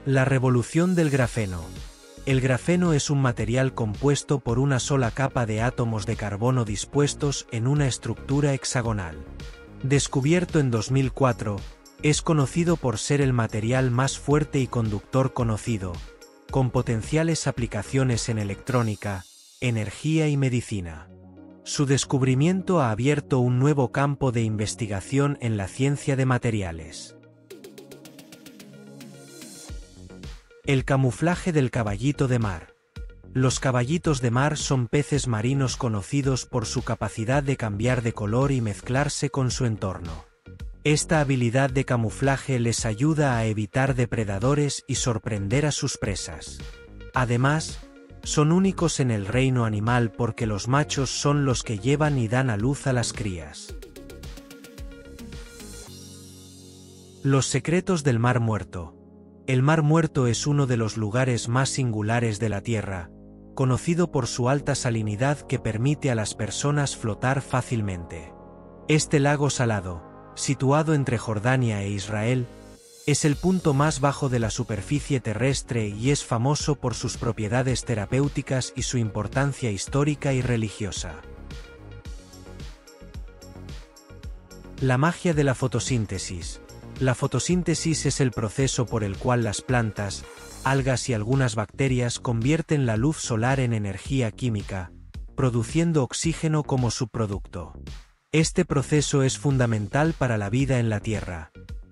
La revolución del grafeno. El grafeno es un material compuesto por una sola capa de átomos de carbono dispuestos en una estructura hexagonal. Descubierto en 2004, es conocido por ser el material más fuerte y conductor conocido, con potenciales aplicaciones en electrónica, energía y medicina. Su descubrimiento ha abierto un nuevo campo de investigación en la ciencia de materiales. El camuflaje del caballito de mar. Los caballitos de mar son peces marinos conocidos por su capacidad de cambiar de color y mezclarse con su entorno. Esta habilidad de camuflaje les ayuda a evitar depredadores y sorprender a sus presas. Además, son únicos en el reino animal porque los machos son los que llevan y dan a luz a las crías. Los secretos del Mar Muerto. El Mar Muerto es uno de los lugares más singulares de la Tierra, conocido por su alta salinidad que permite a las personas flotar fácilmente. Este lago salado, situado entre Jordania e Israel, es el punto más bajo de la superficie terrestre y es famoso por sus propiedades terapéuticas y su importancia histórica y religiosa. La magia de la fotosíntesis. La fotosíntesis es el proceso por el cual las plantas, algas y algunas bacterias convierten la luz solar en energía química, produciendo oxígeno como subproducto. Este proceso es fundamental para la vida en la Tierra,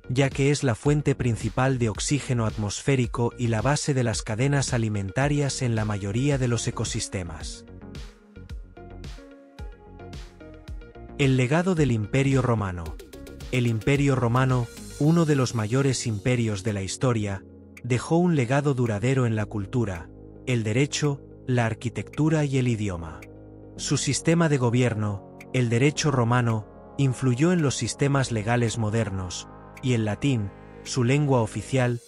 ya que es la fuente principal de oxígeno atmosférico y la base de las cadenas alimentarias en la mayoría de los ecosistemas. El legado del Imperio Romano. El Imperio Romano, uno de los mayores imperios de la historia, dejó un legado duradero en la cultura, el derecho, la arquitectura y el idioma. Su sistema de gobierno, el derecho romano, influyó en los sistemas legales modernos, y el latín, su lengua oficial,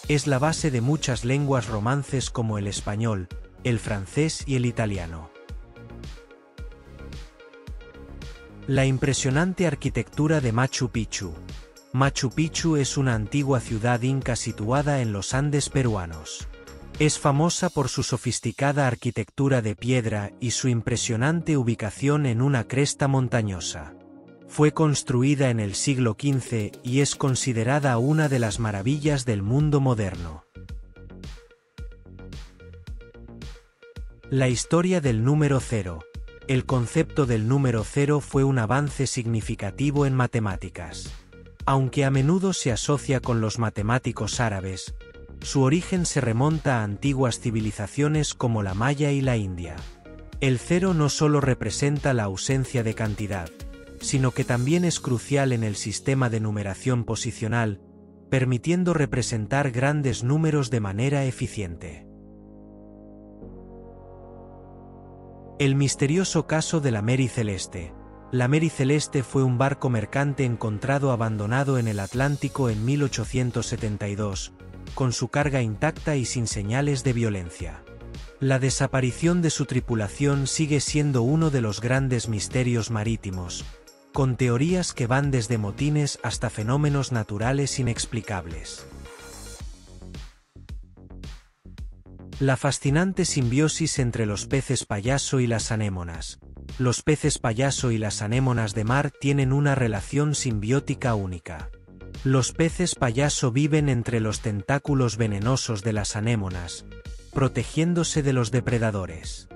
es la base de muchas lenguas romances como el español, el francés y el italiano. La impresionante arquitectura de Machu Picchu. Machu Picchu es una antigua ciudad inca situada en los Andes peruanos. Es famosa por su sofisticada arquitectura de piedra y su impresionante ubicación en una cresta montañosa. Fue construida en el siglo XV y es considerada una de las maravillas del mundo moderno. La historia del número cero. El concepto del número cero fue un avance significativo en matemáticas. Aunque a menudo se asocia con los matemáticos árabes, su origen se remonta a antiguas civilizaciones como la maya y la india. El cero no solo representa la ausencia de cantidad, sino que también es crucial en el sistema de numeración posicional, permitiendo representar grandes números de manera eficiente. El misterioso caso de la Mary Celeste. La Mary Celeste fue un barco mercante encontrado abandonado en el Atlántico en 1872, con su carga intacta y sin señales de violencia. La desaparición de su tripulación sigue siendo uno de los grandes misterios marítimos, con teorías que van desde motines hasta fenómenos naturales inexplicables. La fascinante simbiosis entre los peces payaso y las anémonas. Los peces payaso y las anémonas de mar tienen una relación simbiótica única. Los peces payaso viven entre los tentáculos venenosos de las anémonas, protegiéndose de los depredadores.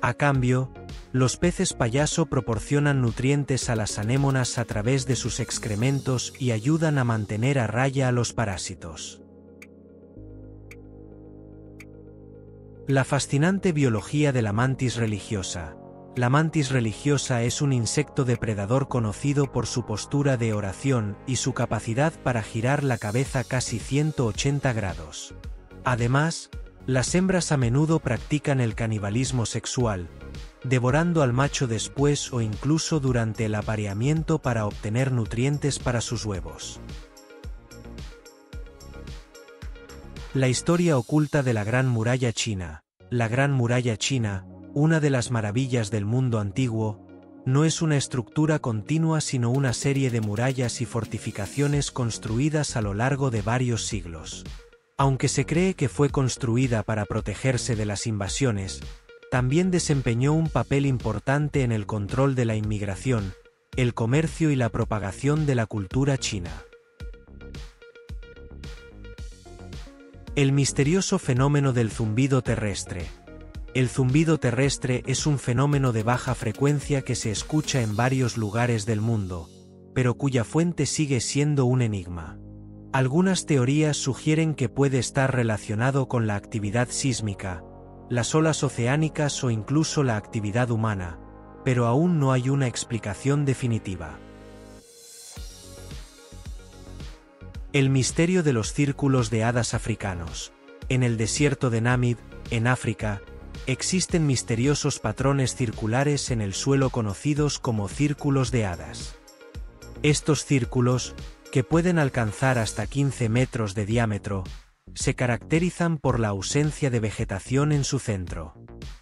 A cambio, los peces payaso proporcionan nutrientes a las anémonas a través de sus excrementos y ayudan a mantener a raya a los parásitos. La fascinante biología de la mantis religiosa. La mantis religiosa es un insecto depredador conocido por su postura de oración y su capacidad para girar la cabeza casi 180 grados. Además, las hembras a menudo practican el canibalismo sexual, devorando al macho después o incluso durante el apareamiento para obtener nutrientes para sus huevos. La historia oculta de la Gran Muralla China. La Gran Muralla China, una de las maravillas del mundo antiguo, no es una estructura continua sino una serie de murallas y fortificaciones construidas a lo largo de varios siglos. Aunque se cree que fue construida para protegerse de las invasiones, también desempeñó un papel importante en el control de la inmigración, el comercio y la propagación de la cultura china. El misterioso fenómeno del zumbido terrestre. El zumbido terrestre es un fenómeno de baja frecuencia que se escucha en varios lugares del mundo, pero cuya fuente sigue siendo un enigma. Algunas teorías sugieren que puede estar relacionado con la actividad sísmica, las olas oceánicas o incluso la actividad humana, pero aún no hay una explicación definitiva. El misterio de los círculos de hadas africanos. En el desierto de Namib, en África, existen misteriosos patrones circulares en el suelo conocidos como círculos de hadas. Estos círculos, que pueden alcanzar hasta 15 metros de diámetro, se caracterizan por la ausencia de vegetación en su centro.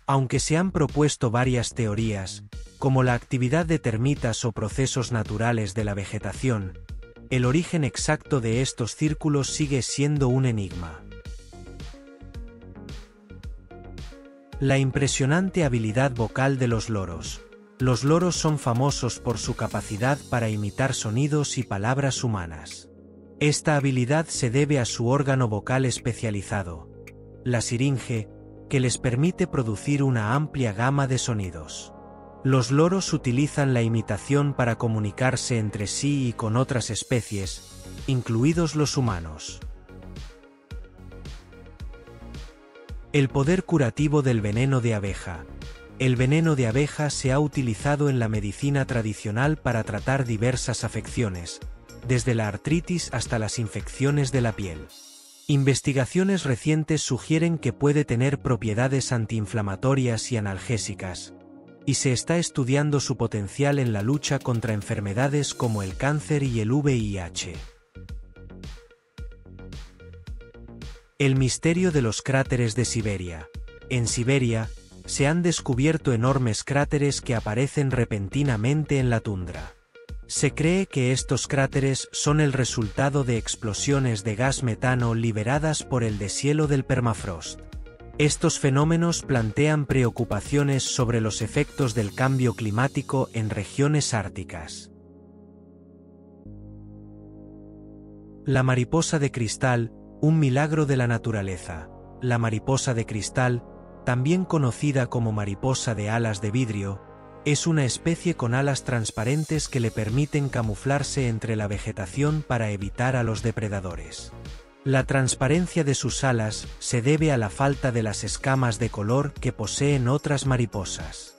Aunque se han propuesto varias teorías, Como la actividad de termitas o procesos naturales de la vegetación, el origen exacto de estos círculos sigue siendo un enigma. La impresionante habilidad vocal de los loros. Los loros son famosos por su capacidad para imitar sonidos y palabras humanas. Esta habilidad se debe a su órgano vocal especializado, la siringe, que les permite producir una amplia gama de sonidos. Los loros utilizan la imitación para comunicarse entre sí y con otras especies, incluidos los humanos. El poder curativo del veneno de abeja. El veneno de abeja se ha utilizado en la medicina tradicional para tratar diversas afecciones, desde la artritis hasta las infecciones de la piel. Investigaciones recientes sugieren que puede tener propiedades antiinflamatorias y analgésicas, y se está estudiando su potencial en la lucha contra enfermedades como el cáncer y el VIH. El misterio de los cráteres de Siberia. En Siberia, se han descubierto enormes cráteres que aparecen repentinamente en la tundra. Se cree que estos cráteres son el resultado de explosiones de gas metano liberadas por el deshielo del permafrost. Estos fenómenos plantean preocupaciones sobre los efectos del cambio climático en regiones árticas. La mariposa de cristal, un milagro de la naturaleza. La mariposa de cristal, también conocida como mariposa de alas de vidrio, es una especie con alas transparentes que le permiten camuflarse entre la vegetación para evitar a los depredadores. La transparencia de sus alas se debe a la falta de las escamas de color que poseen otras mariposas.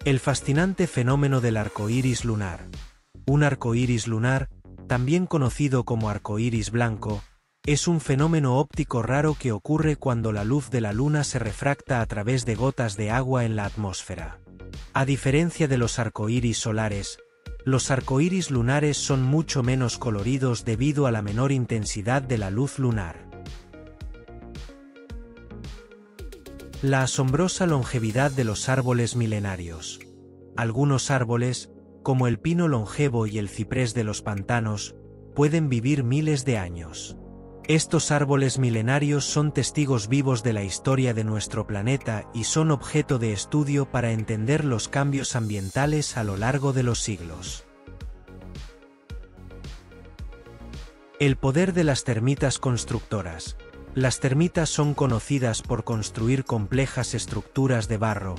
El fascinante fenómeno del arco iris lunar. Un arco iris lunar, también conocido como arco iris blanco, es un fenómeno óptico raro que ocurre cuando la luz de la luna se refracta a través de gotas de agua en la atmósfera. A diferencia de los arcoíris solares, los arcoíris lunares son mucho menos coloridos debido a la menor intensidad de la luz lunar. La asombrosa longevidad de los árboles milenarios. Algunos árboles, como el pino longevo y el ciprés de los pantanos, pueden vivir miles de años. Estos árboles milenarios son testigos vivos de la historia de nuestro planeta y son objeto de estudio para entender los cambios ambientales a lo largo de los siglos. El poder de las termitas constructoras. Las termitas son conocidas por construir complejas estructuras de barro,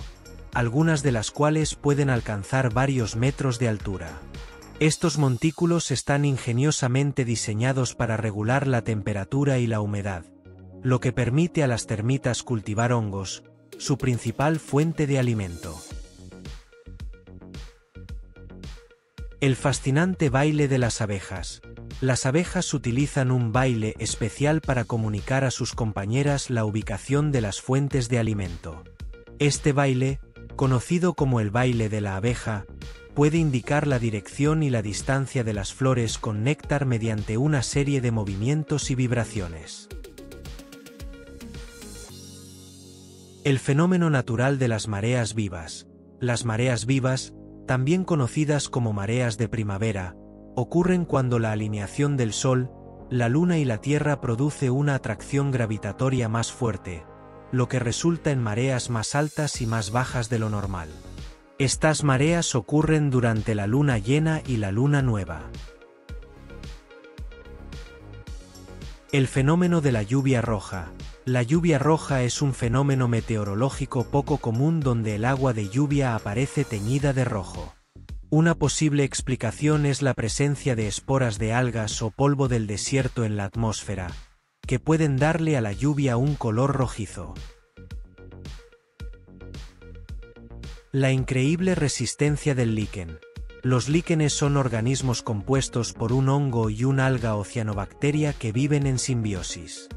algunas de las cuales pueden alcanzar varios metros de altura. Estos montículos están ingeniosamente diseñados para regular la temperatura y la humedad, lo que permite a las termitas cultivar hongos, su principal fuente de alimento. El fascinante baile de las abejas. Las abejas utilizan un baile especial para comunicar a sus compañeras la ubicación de las fuentes de alimento. Este baile, conocido como el baile de la abeja, puede indicar la dirección y la distancia de las flores con néctar mediante una serie de movimientos y vibraciones. El fenómeno natural de las mareas vivas. Las mareas vivas, también conocidas como mareas de primavera, ocurren cuando la alineación del Sol, la Luna y la Tierra produce una atracción gravitatoria más fuerte, lo que resulta en mareas más altas y más bajas de lo normal. Estas mareas ocurren durante la luna llena y la luna nueva. El fenómeno de la lluvia roja. La lluvia roja es un fenómeno meteorológico poco común donde el agua de lluvia aparece teñida de rojo. Una posible explicación es la presencia de esporas de algas o polvo del desierto en la atmósfera, que pueden darle a la lluvia un color rojizo. La increíble resistencia del líquen. Los líquenes son organismos compuestos por un hongo y una alga o cianobacteria que viven en simbiosis.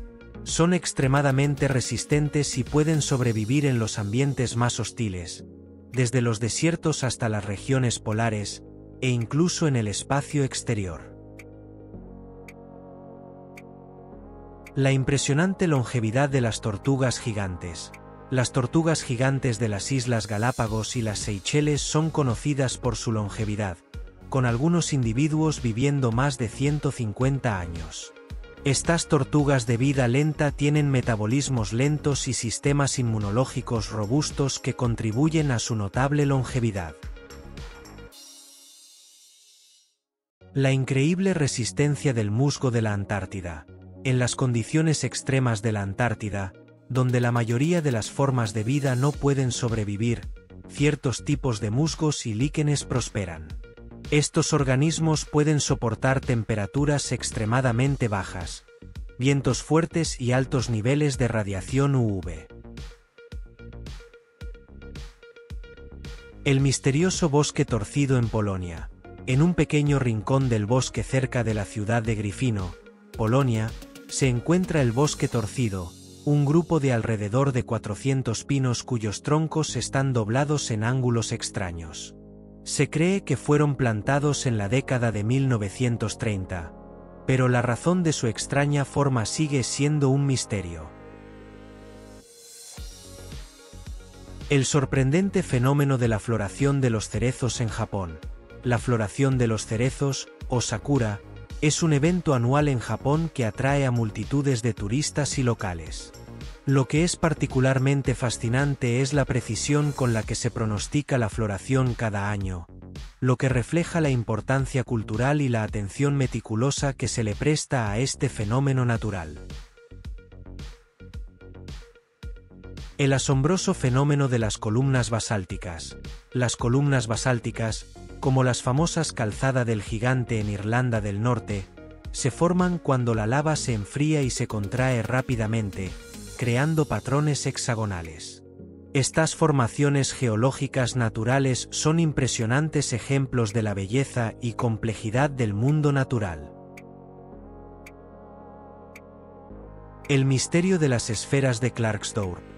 Son extremadamente resistentes y pueden sobrevivir en los ambientes más hostiles, desde los desiertos hasta las regiones polares, e incluso en el espacio exterior. La impresionante longevidad de las tortugas gigantes. Las tortugas gigantes de las Islas Galápagos y las Seychelles son conocidas por su longevidad, con algunos individuos viviendo más de 150 años. Estas tortugas de vida lenta tienen metabolismos lentos y sistemas inmunológicos robustos que contribuyen a su notable longevidad. La increíble resistencia del musgo de la Antártida. En las condiciones extremas de la Antártida, donde la mayoría de las formas de vida no pueden sobrevivir, ciertos tipos de musgos y líquenes prosperan. Estos organismos pueden soportar temperaturas extremadamente bajas, vientos fuertes y altos niveles de radiación UV. El misterioso bosque torcido en Polonia. En un pequeño rincón del bosque cerca de la ciudad de Gryfino, Polonia, se encuentra el bosque torcido, un grupo de alrededor de 400 pinos cuyos troncos están doblados en ángulos extraños. Se cree que fueron plantados en la década de 1930, pero la razón de su extraña forma sigue siendo un misterio. El sorprendente fenómeno de la floración de los cerezos en Japón. La floración de los cerezos, o sakura, es un evento anual en Japón que atrae a multitudes de turistas y locales. Lo que es particularmente fascinante es la precisión con la que se pronostica la floración cada año, lo que refleja la importancia cultural y la atención meticulosa que se le presta a este fenómeno natural. El asombroso fenómeno de las columnas basálticas. Las columnas basálticas, como las famosas Calzada del Gigante en Irlanda del Norte, se forman cuando la lava se enfría y se contrae rápidamente, creando patrones hexagonales. Estas formaciones geológicas naturales son impresionantes ejemplos de la belleza y complejidad del mundo natural. El misterio de las esferas de Klerksdorp.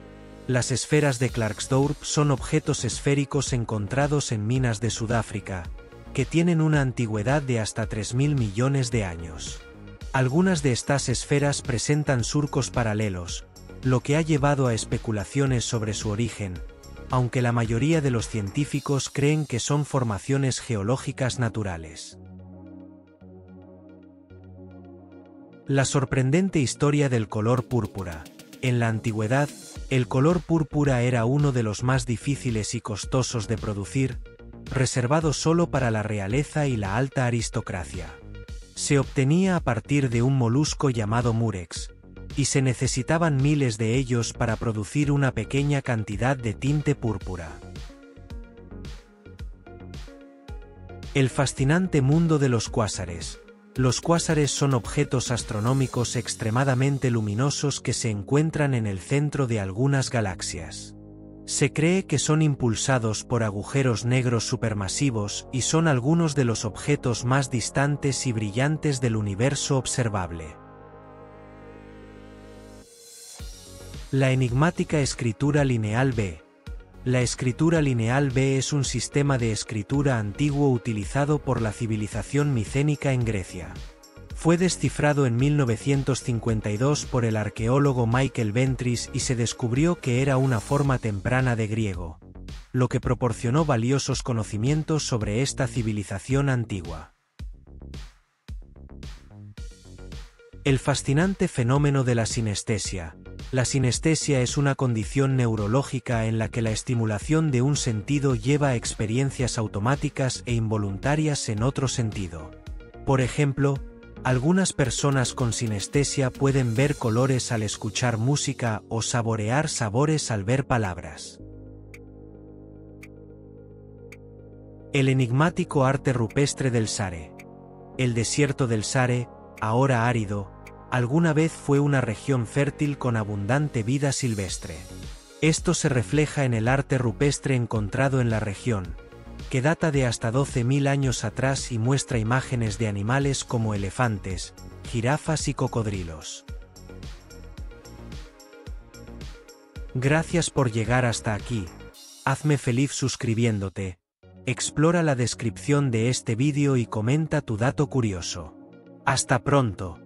Las esferas de Klerksdorp son objetos esféricos encontrados en minas de Sudáfrica, que tienen una antigüedad de hasta 3.000 millones de años. Algunas de estas esferas presentan surcos paralelos, lo que ha llevado a especulaciones sobre su origen, aunque la mayoría de los científicos creen que son formaciones geológicas naturales. La sorprendente historia del color púrpura. En la antigüedad, el color púrpura era uno de los más difíciles y costosos de producir, reservado solo para la realeza y la alta aristocracia. Se obtenía a partir de un molusco llamado murex, y se necesitaban miles de ellos para producir una pequeña cantidad de tinte púrpura. El fascinante mundo de los cuásares. Los cuásares son objetos astronómicos extremadamente luminosos que se encuentran en el centro de algunas galaxias. Se cree que son impulsados por agujeros negros supermasivos y son algunos de los objetos más distantes y brillantes del universo observable. La enigmática escritura lineal B. La escritura lineal B es un sistema de escritura antiguo utilizado por la civilización micénica en Grecia. Fue descifrado en 1952 por el arqueólogo Michael Ventris y se descubrió que era una forma temprana de griego, lo que proporcionó valiosos conocimientos sobre esta civilización antigua. El fascinante fenómeno de la sinestesia. La sinestesia es una condición neurológica en la que la estimulación de un sentido lleva a experiencias automáticas e involuntarias en otro sentido. Por ejemplo, algunas personas con sinestesia pueden ver colores al escuchar música o saborear sabores al ver palabras. El enigmático arte rupestre del Sare. El desierto del Sare, ahora árido, alguna vez fue una región fértil con abundante vida silvestre. Esto se refleja en el arte rupestre encontrado en la región, que data de hasta 12.000 años atrás y muestra imágenes de animales como elefantes, jirafas y cocodrilos. Gracias por llegar hasta aquí. Hazme feliz suscribiéndote. Explora la descripción de este vídeo y comenta tu dato curioso. Hasta pronto.